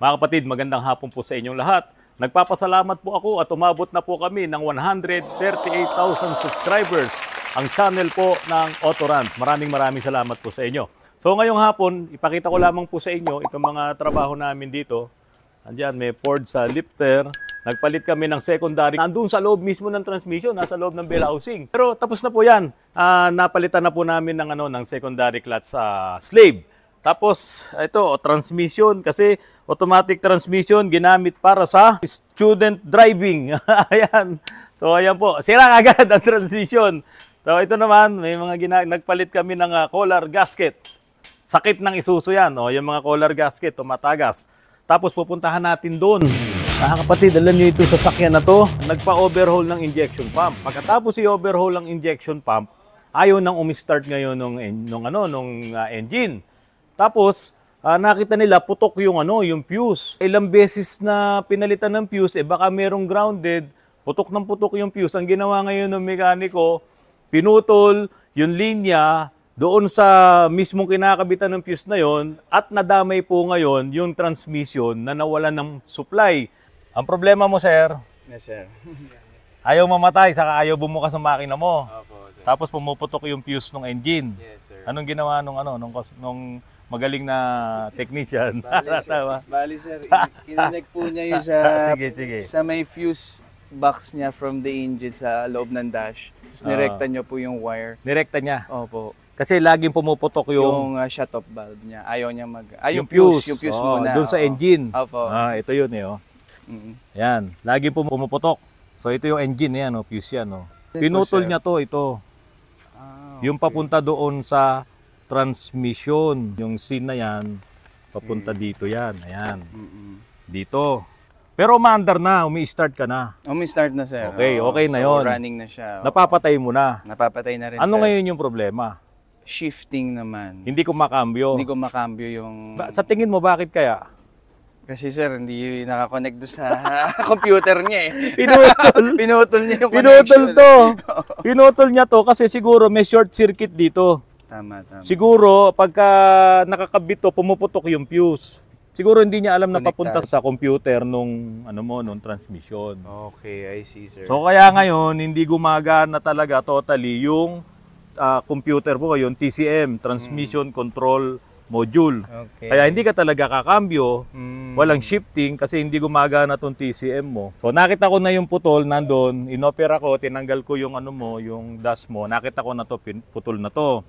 Mga kapatid, magandang hapon po sa inyong lahat. Nagpapasalamat po ako at umabot na po kami ng 138,000 subscribers ang channel po ng Autorans. Maraming salamat po sa inyo. So ngayong hapon, ipakita ko lamang po sa inyo itong mga trabaho namin dito. Andiyan, may Ford sa lifter. Nagpalit kami ng secondary. Nandun sa loob mismo ng transmission, nasa loob ng bell housing. Pero tapos na po yan. Napalitan na po namin ng secondary clutch sa slave. Tapos, ito, transmission, kasi automatic transmission ginamit para sa student driving. Ayan. So, ayan po. Sira agad ang transmission. So, ito naman, may mga nagpalit kami ng collar gasket. Sakit ng Isuzu yan. O, yung mga collar gasket, tumatagas. Tapos, pupuntahan natin doon. Kapatid, alam niyo ito, sasakyan na to, nagpa-overhaul ng injection pump. Pagkatapos i-overhaul ng injection pump, ayaw nang umistart ngayon nung engine. Tapos, nakita nila putok yung fuse. Ilang beses na pinalitan ng fuse, baka merong grounded, putok ng putok yung fuse. Ang ginawa ngayon ng mekaniko, pinutol yung linya doon sa mismong kinakabitan ng fuse na yon at nadamay po ngayon yung transmission na nawalan ng supply. Ang problema mo, sir? Yes, sir. Ayaw mamatay, saka ayaw bumukas ang makina mo. Opo, sir. Tapos pumuputok yung fuse ng engine. Yes, sir. Anong ginawa nung magaling na technician? Bali, sir. Kinonect po niya yung sige. sa may fuse box niya from the engine sa loob ng dash. Tapos nirekta niya po yung wire. Nirekta niya? Opo. Kasi laging pumuputok yung shut-off valve niya. Ayaw niya yung fuse. Yung fuse muna. Doon sa engine. Opo. Ito yun Yan. Laging pumuputok. So ito yung engine yan, fuse yan. Pinutol niya ito. Yung papunta doon sa transmission, yung scene na yan, papunta dito yan. Ayan. Dito. Pero umaandar na, umi-start ka na. Umi-start na, sir. Okay na yon. Running na siya. Napapatay mo na. Napapatay na rin, Ano sir. ngayon yung problema? Shifting naman. Hindi ko makambyo. Hindi ko makambyo yung... Sa tingin mo, bakit kaya? Kasi, sir, hindi nakakonect doon sa computer niya Pinutol niya yung Pinutol connection. to. Pinutol niya to kasi siguro may short circuit dito. Tama. Siguro, pagka nakakabit to, pumuputok yung fuse. Siguro hindi niya alam na papunta sa computer nung transmission. Okay, I see, sir. So kaya ngayon, hindi gumagana talaga totally yung computer po, yung TCM, Transmission Control Module. Okay. Kaya hindi ka talaga kakambyo, walang shifting kasi hindi gumagana tong TCM mo. So nakita ko na yung putol nandun, inopera ko, tinanggal ko yung yung dash mo, nakita ko na to, putol na to.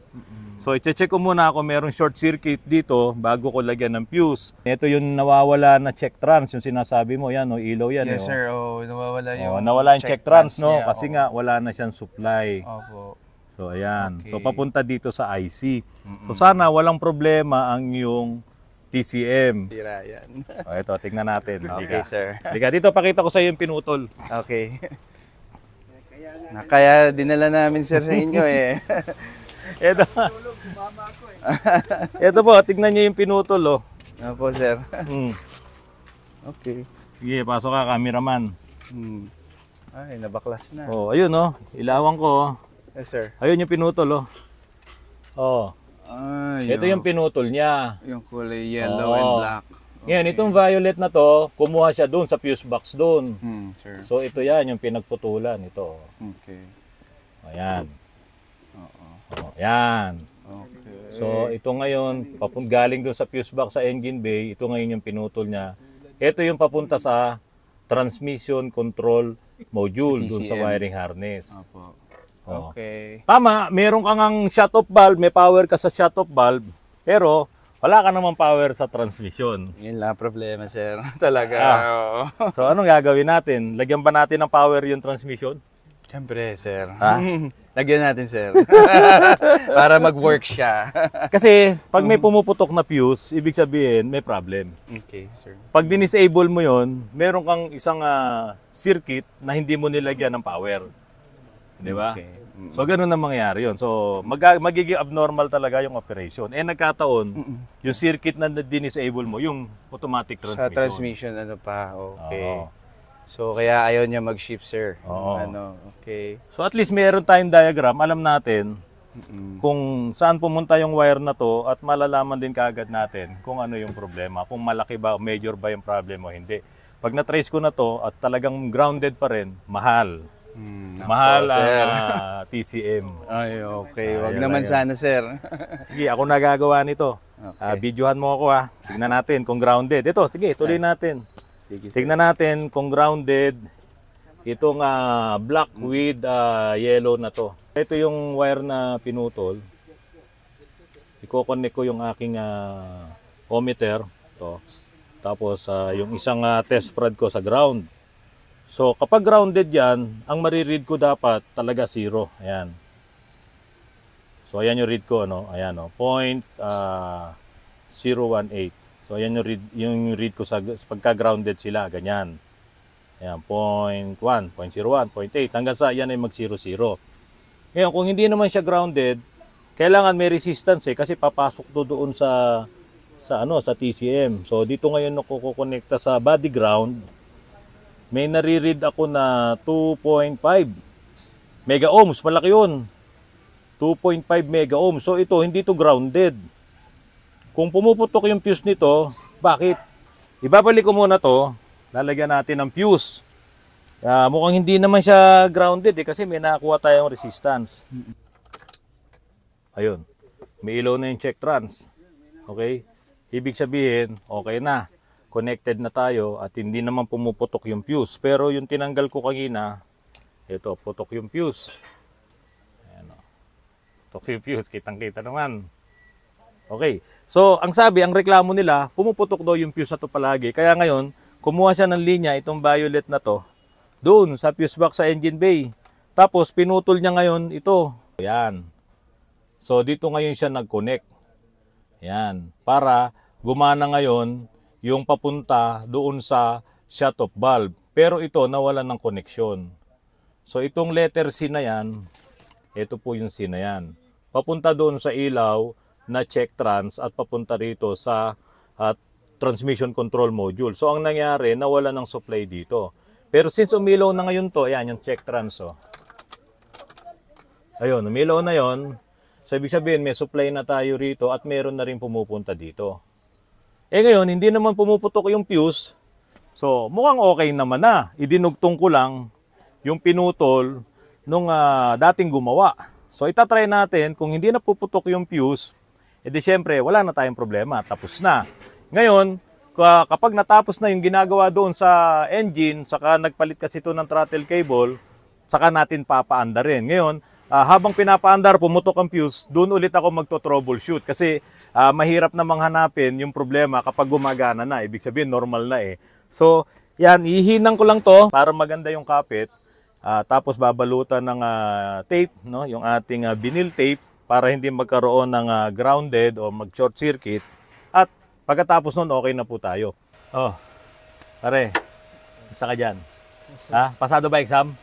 So i-check ko muna kung merong short circuit dito bago ko lagyan ng fuse. Ito yung nawawala na check trans, yung sinasabi mo, yan ilaw yan. Yes, sir. Nawawala yung nawala yung check trans, niya. kasi nga wala na siyang supply. Opo. So ayan. Okay. So papunta dito sa IC. So sana walang problema ang yung TCM. Tira yan. Ito, tingnan natin. Okay, sir. Halika, dito pakita ko sa iyo yung pinutol. Okay. Kaya dinala namin, sir, sa inyo Ito. Ito po, tingnan niyo yung pinutol Opo, sir. Okay. Sige, pasok ka, cameraman. Ay, nabaklas na. Ayun ilawan ko. Yes, sir. Ayun yung pinutol Ay, ito yung pinutol niya. yung kulay yellow and black. Ngayon, itong violet na to, kumuha siya doon sa fuse box doon. Sir. So ito yan, yung pinagputulan ito. Okay. Ayan. Ayan. Okay. So ito ngayon, galing doon sa fuse box sa engine bay, ito ngayon yung pinutol niya. Ito yung papunta sa transmission control module doon sa wiring harness. Opo. Okay. Tama, meron kang ang shut-off valve, may power ka sa shut-off valve, pero wala ka namang power sa transmission. Yun lang problema, sir. Talaga. So anong gagawin natin? Lagyan ba natin ng power yung transmission? Siyempre, sir. Lagyan natin, sir. Para mag-work siya. Kasi pag may pumuputok na fuse, ibig sabihin may problem. Okay, sir. Pag dinisable mo yon, meron kang isang circuit na hindi mo nilagyan ng power. Di ba? Okay. So ganun ang mangyayari yun. So magiging abnormal talaga yung operation. Nagkataon, yung circuit na dinisable mo, yung automatic transmission. Sa transmission, okay. So kaya ayaw niya mag-shift, sir. Oo. Okay. So at least meron tayong diagram, alam natin kung saan pumunta yung wire na to at malalaman din kaagad natin kung ano yung problema. Kung malaki ba, major ba yung problem o hindi. Pag na-trace ko na to at talagang grounded pa rin, mahal. Mahal ang sir. TCM. Ay, okay. Wag Ayun, naman ayun. sana, sir. Sige, ako nagagawa nito. Okay. Videohan mo ako ha. Tignan natin kung grounded. Ito, sige, tuloy natin. Sige, sir. Tignan natin kung grounded itong black with yellow na to. Ito yung wire na pinutol. Iko-connect ko yung aking ohmmeter. To. Tapos yung isang test prod ko sa ground. So kapag grounded yan, ang mariread ko dapat talaga 0. Ayan. So ayan yung read ko, ano? Ayan, oh, 0.018. So ayan yung read ko sa pagka grounded sila, ganyan. Ayan, 0.1, 0.01, 0.8 hanggang sa yan ay mag 0.0. Ngayon, kung hindi naman siya grounded, kailangan may resistance kasi papasok to doon sa TCM. So dito ngayon ako kukonekta sa body ground. May nare-read ako na 2.5 mega ohms, malaki yun. 2.5 mega ohms. So ito, hindi to grounded. Kung pumuputok yung fuse nito, bakit? Ibabalik ko muna to. Lalagyan natin ng fuse. Mukhang hindi naman siya grounded kasi may nakakuha tayong resistance. Ayun. May ilaw na yung check trans. Okay? Ibig sabihin, okay na. Connected na tayo at hindi naman pumuputok yung fuse. Pero yung tinanggal ko kanina, ito, putok yung fuse. Ayan, o. Putok yung fuse, kitang-kita naman. Okay. So, ang sabi, ang reklamo nila, pumuputok daw yung fuse na to palagi. Kaya ngayon, kumuha siya ng linya, itong violet na to, doon sa fuse box sa engine bay. Tapos, pinutol niya ngayon ito. Ayan. So, dito ngayon siya nag-connect. Ayan. Para gumana ngayon yung papunta doon sa shut-off valve. Pero ito, nawalan ng koneksyon. So, itong letter C na yan, ito po yung C na yan. Papunta doon sa ilaw na check trans at papunta rito sa transmission control module. So, ang nangyari, nawalan ng supply dito. Pero since umilaw na ngayon to, ayan, yung check trans. Oh. Ayun, umilaw na yon. So, ibig sabihin, may supply na tayo rito at meron na rin pumupunta dito. Eh ngayon, hindi naman pumuputok yung fuse. So, mukhang okay naman na. Idinugtong ko lang yung pinutol nung dating gumawa. So, itatry natin kung hindi na puputok yung fuse, edi syempre, wala na tayong problema. Tapos na. Ngayon, kapag natapos na yung ginagawa doon sa engine, saka nagpalit kasi ito ng throttle cable, saka natin papaandarin. Ngayon, habang pinapaandar, pumutok ang fuse, doon ulit ako magto-troubleshoot. Kasi mahirap namang hanapin yung problema kapag gumagana na. Ibig sabihin, normal na eh. So, yan, ihinang ko lang to para maganda yung kapit. Tapos babalutan ng tape, no? Yung ating vinyl tape para hindi magkaroon ng grounded o mag-short circuit. At pagkatapos nun, okay na po tayo. Oh, pare, isa ka dyan. Pasado ba exam?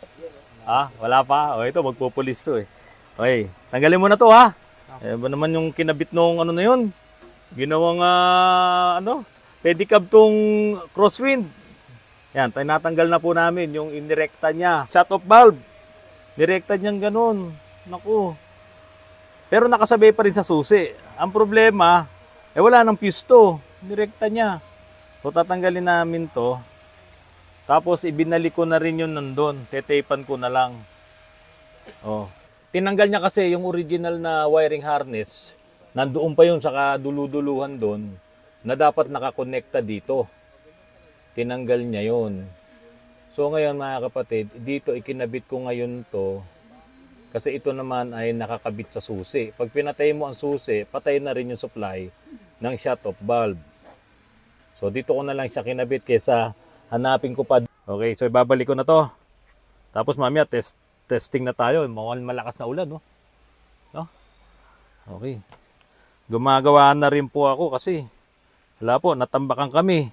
Wala pa? O ito, magpupulis to eh. Okay, tanggalin mo na to ha. Eh ba naman yung kinabit nung ano na yun? Ginawang pedicab tong crosswind. Yan, tinatanggal na po namin yung inirekta niya. Shut-off valve. Direkta niyang ganun. Naku. Pero nakasabay pa rin sa susi. Ang problema, wala nang fuse to. Direkta niya. So tatanggalin namin to. Tapos ibinalik ko na rin yun nandun. Tetaypan ko na lang. Oh. Tinanggal niya kasi yung original na wiring harness. Nandoon pa yun sa kaduluduluhan doon na dapat nakakonekta dito. Tinanggal niya yun. So ngayon mga kapatid, dito ikinabit ko ngayon to kasi ito naman ay nakakabit sa susi. Pag pinatay mo ang susi, patay na rin yung supply ng shut-off valve. So dito ko na lang siya kinabit kaysa hanapin ko pa. Okay, so ibabalik ko na to. Tapos mamaya testing na tayo. Mukhang malakas na ulan, no? Okay. Gumagawa na rin po ako kasi wala po, natambakan kami.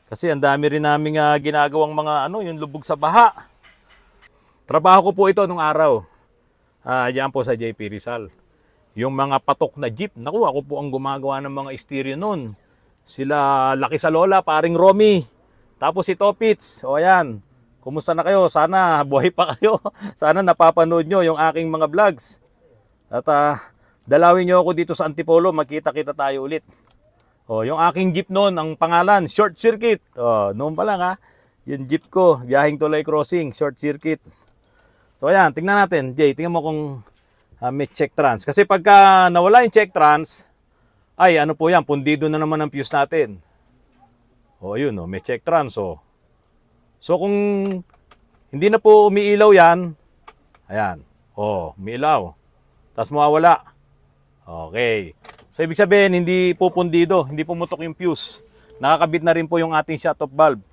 Kasi ang dami rin naming ginagawang mga yung lubog sa baha. Trabaho ko po ito nung araw. Diyan po sa JP Rizal. Yung mga patok na jeep, naku, ako po ang gumagawa ng mga stereo nun. Sila Laki sa Lola, paring Romy. Tapos si Topits. O ayan. Kumusta na kayo? Sana buhay pa kayo. Sana napapanood nyo yung aking mga vlogs. At dalawin nyo ako dito sa Antipolo, magkita-kita tayo ulit. Oh, yung aking jeep noon, ang pangalan, Short Circuit. Oh, noon pa lang yung jeep ko, biyaheng Tulay Crossing, Short Circuit. So ayan, tingnan natin. Jay, tingnan mo kung may check trans. Kasi pagka nawala yung check trans, ay ano po yan, pundido na naman ang fuse natin. Oh, ayun, oh, may check trans. Oh. So kung hindi na po umiilaw yan, ayan, oh, umiilaw. Tapos mawawala. Okay. So ibig sabihin, hindi po pundido, hindi pumutok yung fuse. Nakakabit na rin po yung ating shut-off valve.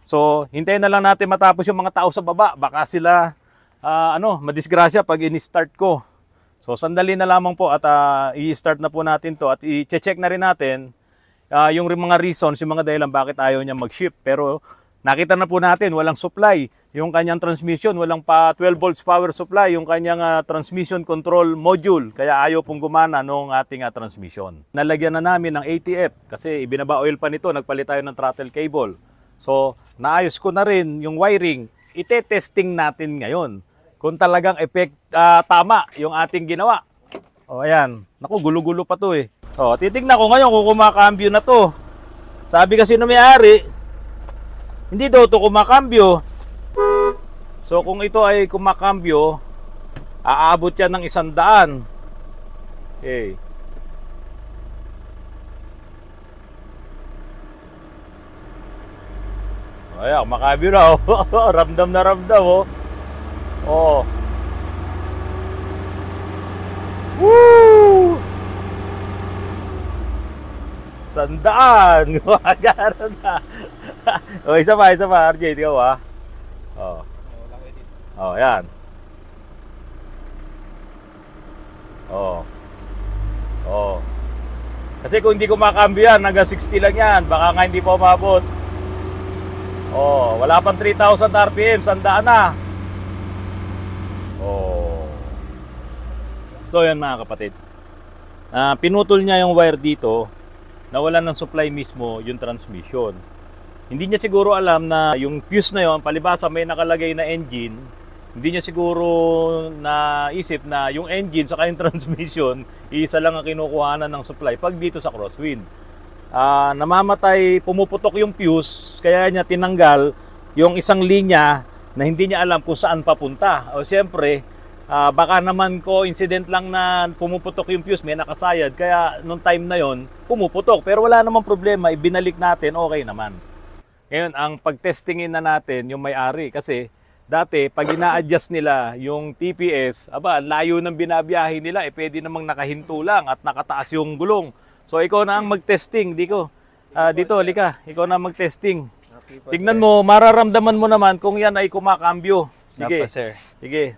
So hintayin na lang natin matapos yung mga tao sa baba. Baka sila, madisgrasya pag in-start ko. So sandali na lamang po at i-start na po natin to at i-check na rin natin yung mga reasons, yung mga dahilan bakit ayaw niya mag-shift. Pero nakita na po natin, walang supply. Yung kanyang transmission, walang pa 12 volts power supply. Yung kanyang transmission control module. Kaya ayaw pong gumana nung ating transmission. Nalagyan na namin ng ATF kasi ibinaba oil pa nito. Nagpalit tayo ng throttle cable. So naayos ko na rin yung wiring. Ite-testing natin ngayon kung talagang tama yung ating ginawa. O ayan, naku, gulo-gulo pa to eh. O, titignan ko ngayon kung kumakambyo na to. Sabi kasi ng may-ari, hindi daw to kumakambyo. So kung ito ay kumakambyo, aabot yan ng 100. Okay. Ayan, kumakambyo na. Ramdam na ramdam oh. Oh. Woo! 100! Gumagana na. O, isa pa, RJ. Tingnan mo Oh. Oh, yan. Oh. Oh. Kasi kung hindi kumakambyo yan, hanggang 60 lang yan. Baka nga hindi pa umabot. Oh, wala pang 3,000 RPM. 100 na. Oh. So yan mga kapatid. Pinutol niya yung wire dito. Nawalan ng supply mismo yung transmission. Hindi niya siguro alam na yung fuse na yon, palibasa may nakalagay na engine. Hindi niya siguro naisip na yung engine sa yung transmission, isa lang ang kinukuhanan ng supply pag dito sa crosswind. Namamatay, pumuputok yung fuse, kaya niya tinanggal yung isang linya na hindi niya alam kung saan papunta. O siyempre, baka naman coincident lang na pumuputok yung fuse, may nakasayad. Kaya nung time na yon pumuputok. Pero wala namang problema, ibinalik natin, okay naman. Ngayon, ang pagtestingin na natin yung may-ari. Kasi dati, pag ina-adjust nila yung TPS, layo ng binabiyahe nila, pwede namang nakahinto lang at nakataas yung gulong. So ikaw na ang mag-testing, dito, halika, ikaw na mag-testing. Tignan mo, mararamdaman mo naman kung yan ay kumakambyo. Sige. Sir. Sige.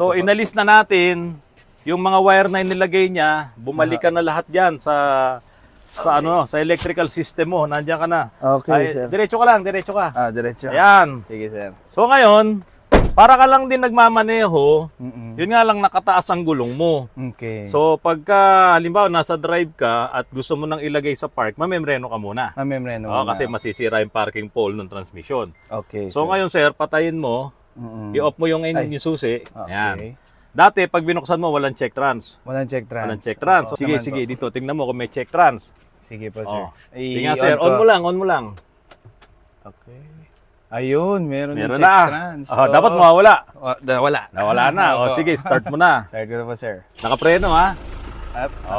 So inalis na natin yung mga wire na inilagay niya, bumalik ka na lahat diyan sa electrical system mo. Nandiyan ka na. Okay, sir. Diretso ka lang, diretso ka. Diretso. Ayan. Sige, sir. So ngayon, para ka lang din nagmamaneho, yun nga lang nakataas ang gulong mo. Okay. So pagka halimbawa nasa drive ka at gusto mo nang ilagay sa park, mamemreno ka muna. Mamemreno muna. Kasi masisira yung parking pole ng transmission. Okay. So ngayon sir, patayin mo, i-off mo yung engine susi. Ayan. Dati pag binuksan mo, walang check trans. Walang check trans. Walang check trans. So, sige, dito tingnan mo kung may check trans. Sige po, sir. Tingnan sir, on mo lang. Okay. Ayun, meron na check trans. Dapat mawawala. Nawala na. Sige, start mo na. Start ko na po, sir. Nakapreno ha.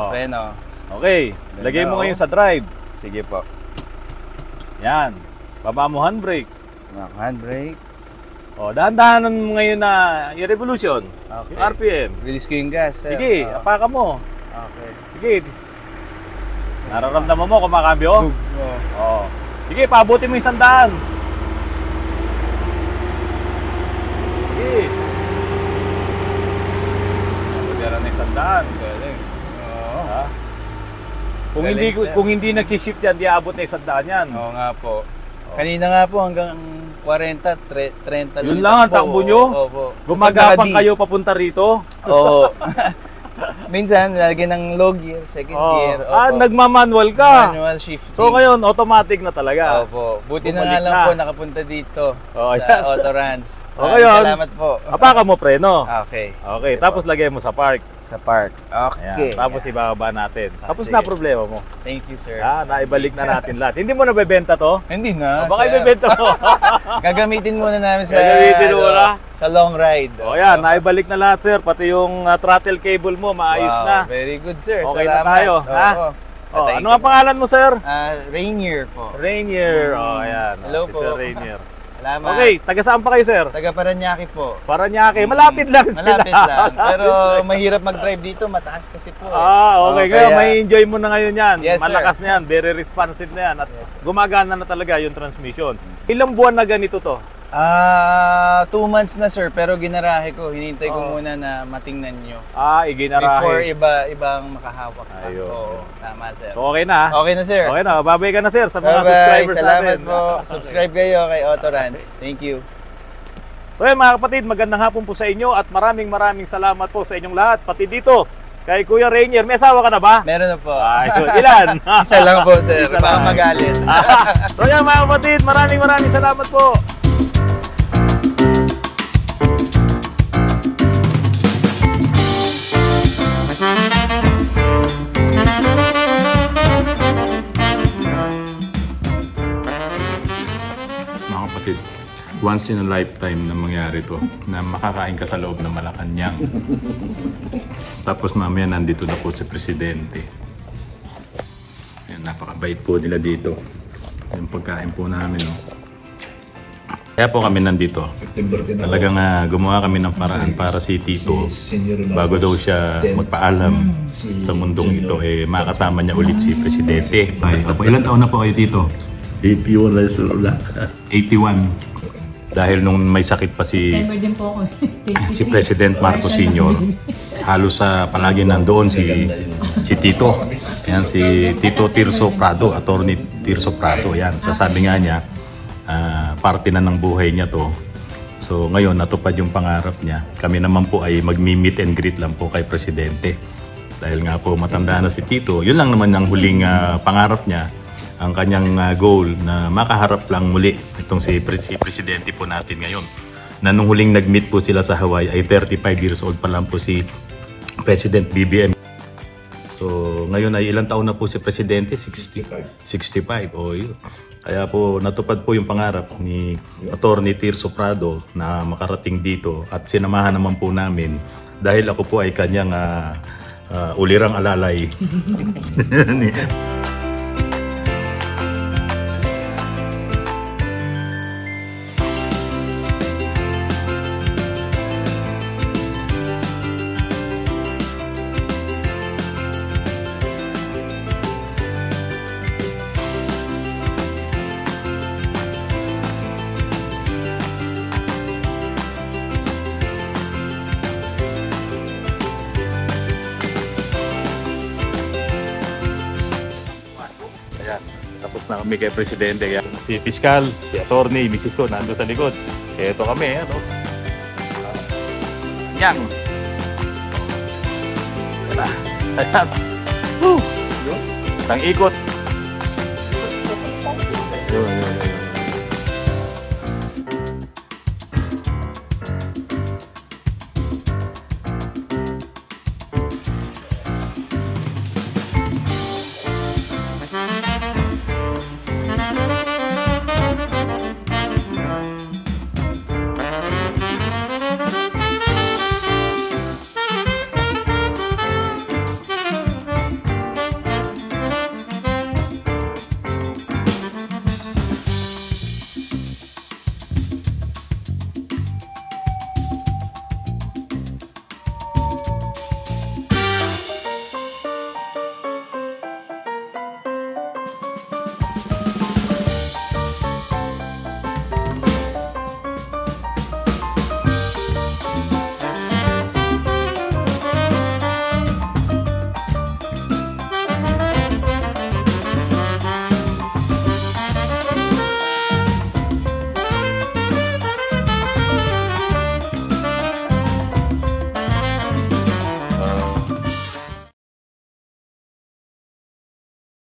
Preno. Okay, lagay mo ngayon sa drive. Sige po. Yan. Baba mo handbrake. Handbrake. Dahan-dahanan mo ngayon na i-revolution. Okay. Yung RPM. Release ko yung gas, sir. Sige, apakan mo. Okay. Sige. Nararamdaman mo kumakambyo? Oo. Sige, paabutin mo yung 100. Sige. Paabutin na yung 100. Galing. Oo. Kung hindi nagsishift yan, di aabot na yung 100 yan. Oo nga po. Kanina nga po hanggang 40, 30 Yun lang ang takbo nyo? Opo. Gumagapang kayo papunta rito? Oo. Minsan, nalagyan ng low gear, second gear. Opo. Nagmamanual ka? Manual shifting. So ngayon, automatic na talaga? Opo. Buti na nga lang po nakapunta dito sa Autorans. Okay yun. Salamat po. Apakan mo preno. Okay. Okay, tapos lagay mo sa park. Sa park. Ayan. Okay. Tapos ibababa natin. Tapos sige. na problema mo. Thank you, sir. Naibalik na natin lahat. Hindi mo nabebenta to? Hindi na, Baka sir. ibebenta mo. Gagamitin muna namin sa, Gagamitin mo na? sa long ride. O yan, naibalik na lahat, sir. Pati yung throttle cable mo, maayos Wow, na. very good, sir. Okay na Salamat. tayo, ha? Oo. Thank Ano ang pangalan mo, sir? Rainier po. Rainier. Ayan. Hello si po. Sir Rainier. Salamat. Okay, taga saan pa kayo, sir? Taga Paranaque po. Paranaque. Malapit lang sila. Malapit lang. Pero mahirap mag-drive dito. Mataas kasi po. Okay. Ngayon, may enjoy mo na ngayon yan. Yes, sir. Malakas na yan. Very responsive na yan. At gumagana na talaga yung transmission. Ilang buwan na ganito to? 2 months na, sir. Pero ginarahe ko. Hinintay ko muna na matingnan nyo. Before Iginarahe. ibang makahawak. Ayun. Oo, tama, sir. So, okay na. Okay na, sir. Okay na. Babay ka na, sir, sa mga Bye-bye. subscribers Salamat natin. po. Subscribe kayo kay Autorans. Thank you. So, mga kapatid, magandang hapon po sa inyo at maraming salamat po sa inyong lahat. Pati dito, kay Kuya Rainier. May asawa ka na ba? Meron na po. Ayun. Ilan? Isa lang po, sir. Isa Baka lang. magalit. So yan mga kapatid, maraming salamat po. Mga kapatid, once in a lifetime na mangyari to, na makakain ka sa loob ng Malacanang. Tapos mamaya nandito na po si Presidente. Ayan, napakabait po nila dito. Yung pagkain po namin. No? Kaya po kami nandito. Talagang gumawa kami ng paraan para si Tito, bago daw siya magpaalam sa mundong ito, makasama niya ulit si Presidente. Ay, ilan taon na po kayo, Tito? 81 na sila. 81. Dahil nung may sakit pa si President Marcos Sr., halos palagi nandoon si Tito. Yan, si Tito Tirso Prado, Attorney Tirso Prado. Yan, sasabi nga niya, parte na ng buhay niya to. So ngayon, natupad yung pangarap niya. Kami naman po ay magmi-meet and greet lang po kay Presidente. Dahil nga po matanda na si Tito, yun lang naman ang huling pangarap niya. Ang kanyang goal na makaharap lang muli itong si Presidente po natin ngayon. Na nung huling nag-meet po sila sa Hawaii ay 35 years old pa lang po si President BBM. So ngayon ay ilang taon na po si Presidente? 65. O yun. Kaya po natupad po yung pangarap ni Attorney Tirso Prado na makarating dito at sinamahan naman po namin dahil ako po ay kanyang ulirang alalay. Ayan, tapos na kami kay Presidente. Kaya si Piskal, si Attorney, Mrs. ko, nando sa likod. Eto kami, ano? Yang! Ayan. Ayan. Ang ikot.